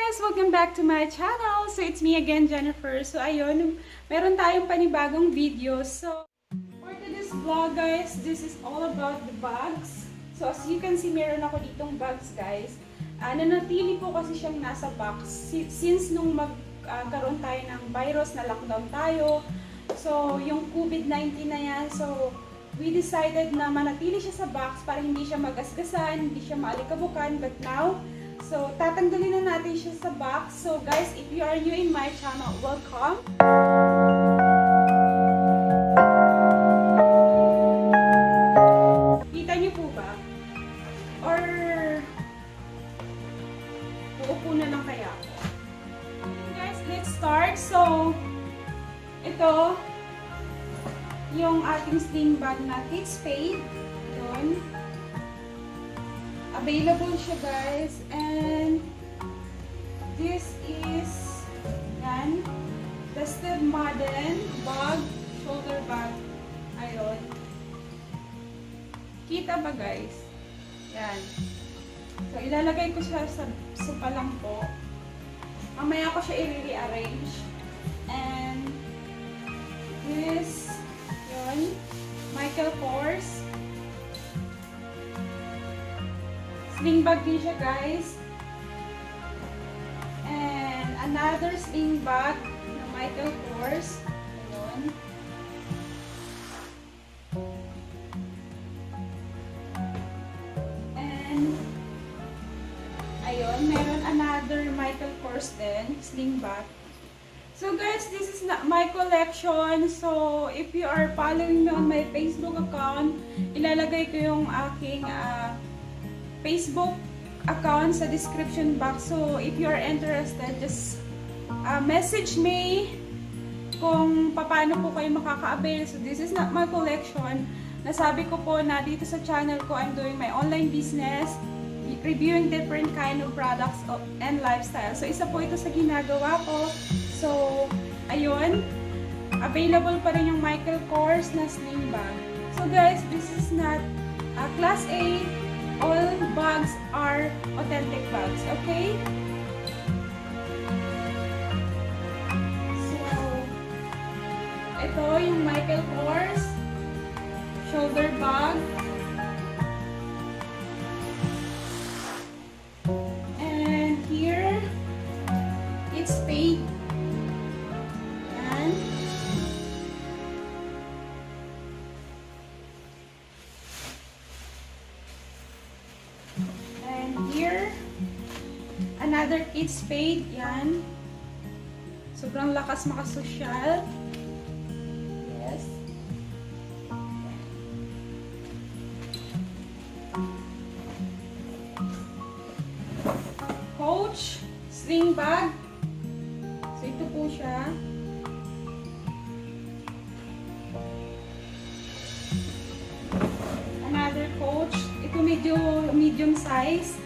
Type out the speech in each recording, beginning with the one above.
guys! Welcome back to my channel! So, it's me again, Jennifer. So, ayun, meron tayong panibagong video. So, for today's vlog, guys, this is all about the bags. So, as you can see, meron ako ditong bags, guys. Nanatili po kasi siyang nasa box. Since nung magkaroon tayo ng virus, na lockdown tayo. So, yung COVID-19 na yan. So, we decided na manatili siya sa box para hindi siya magasgasan, hindi siya maalikabukan. But now, so, tatanggalin na natin siya sa box. So, guys, if you are new in my channel, welcome! Kita niyo po ba? Or, uupo na lang kaya ako? Guys, let's start. So, ito, yung ating sling bag na Katespade. Yun. Available siya, guys. And this is yan, tested modern bag, shoulder bag. Ayun. Kita ba, guys? Yan. So, ilalagay ko siya sa sopa lang po. Mamaya ko siya i-rearrange. And this, yun, Michael Kors. Sling bag din siya, guys. And another sling bag na Michael Kors. Ayun. And ayun, meron another Michael Kors din, sling bag. So guys, this is not my collection. So if you are following me on my Facebook account, ilalagay ko yung aking Facebook account sa description box. So, if you are interested, just message me kung paano po kayo makaka-avail. So, this is not my collection. Nasabi ko po na dito sa channel ko, I'm doing my online business, reviewing different kind of products and lifestyle. So, isa po ito sa ginagawa ko. So, ayun. Available pa rin yung Michael Kors na sling bag. So, guys, this is not Class A. All bags are authentic bags, okay? So, ito yung Michael Kors shoulder bag. And here, it's paid. Yan. Here, another Katespade, yan. Sobrang lakas makasosyal. Yes. Coach, sling bag. So, ito po siya. Another Coach. Ito medium size.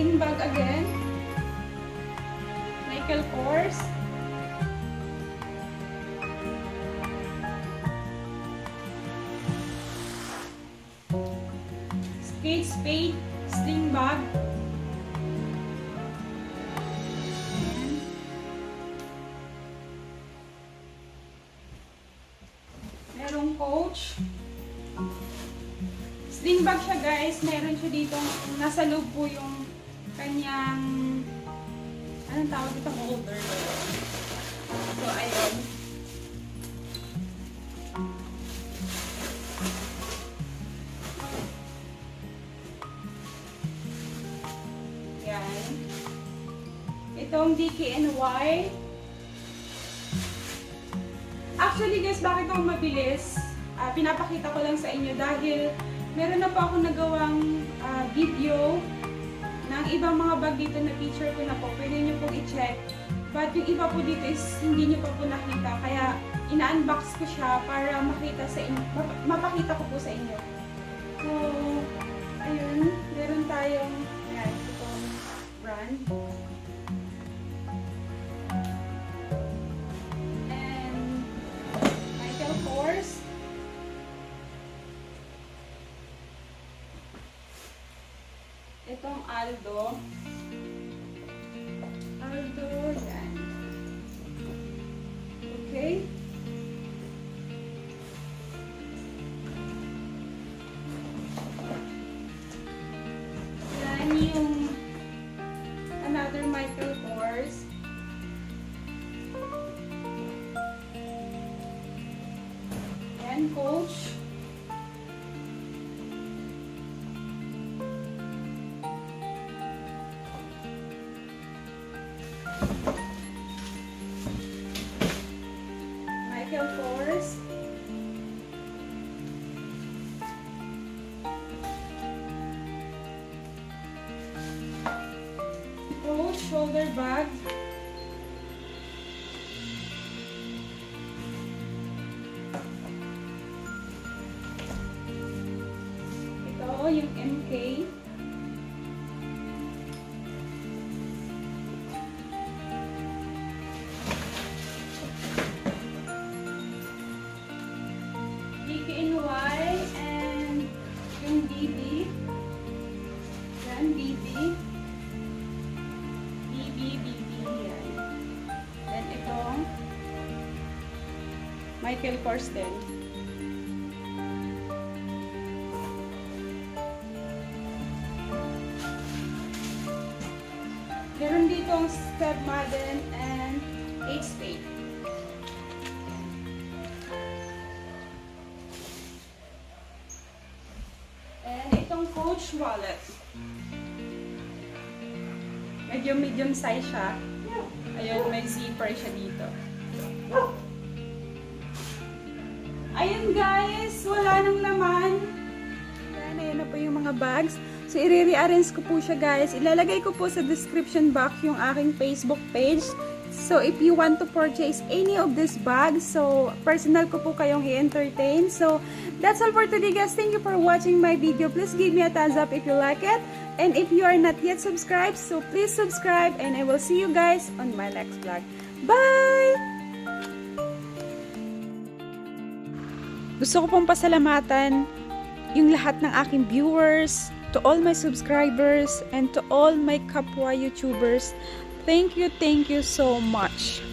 Sling bag again. Michael Kors. Katespade sling bag. Merong Coach. Sling bag siya, guys. Meron siya dito, nasa loob po yung kanyang, anong tawag dito, holder. So, ayun. Yan. Itong DKNY. Actually, guys, bakit ako mabilis? Pinapakita ko lang sa inyo dahil meron na po ako nagawang video ng ibang mga bag dito na picture ko na po. Pwede nyo pong i-check. But yung iba po dito is hindi nyo pa po nakita. Kaya ina-unbox ko siya para makita sa inyo, mapakita ko po sa inyo. So, ayun. Meron tayong, yan, itong brand. And Michael Kors. Aldo. Aldo, yan. Okay. Yan yung another Michael Kors. Yan, Coach. Michael Kors. Coach shoulder bag. Ito yung MK. DKNY and yung BB. Yan, BB. Yan. Then itong Michael Kors din. Meron dito ang Step Madden and Katespade. And itong Coach wallet. Medyo medium size siya. Ayun, may zipper siya dito. Ayun guys, wala nang laman. Ayan na po yung mga bags. So, i-rearrange ko po siya guys. Ilalagay ko po sa description box yung aking Facebook page. So, if you want to purchase any of these bags, so, personal ko po kayong i-entertain. So, that's all for today guys. Thank you for watching my video. Please give me a thumbs up if you like it. And if you are not yet subscribed, so please subscribe. And I will see you guys on my next vlog. Bye! Gusto ko pong pasalamatan yung lahat ng aking viewers, to all my subscribers, and to all my kapwa YouTubers. Thank you so much.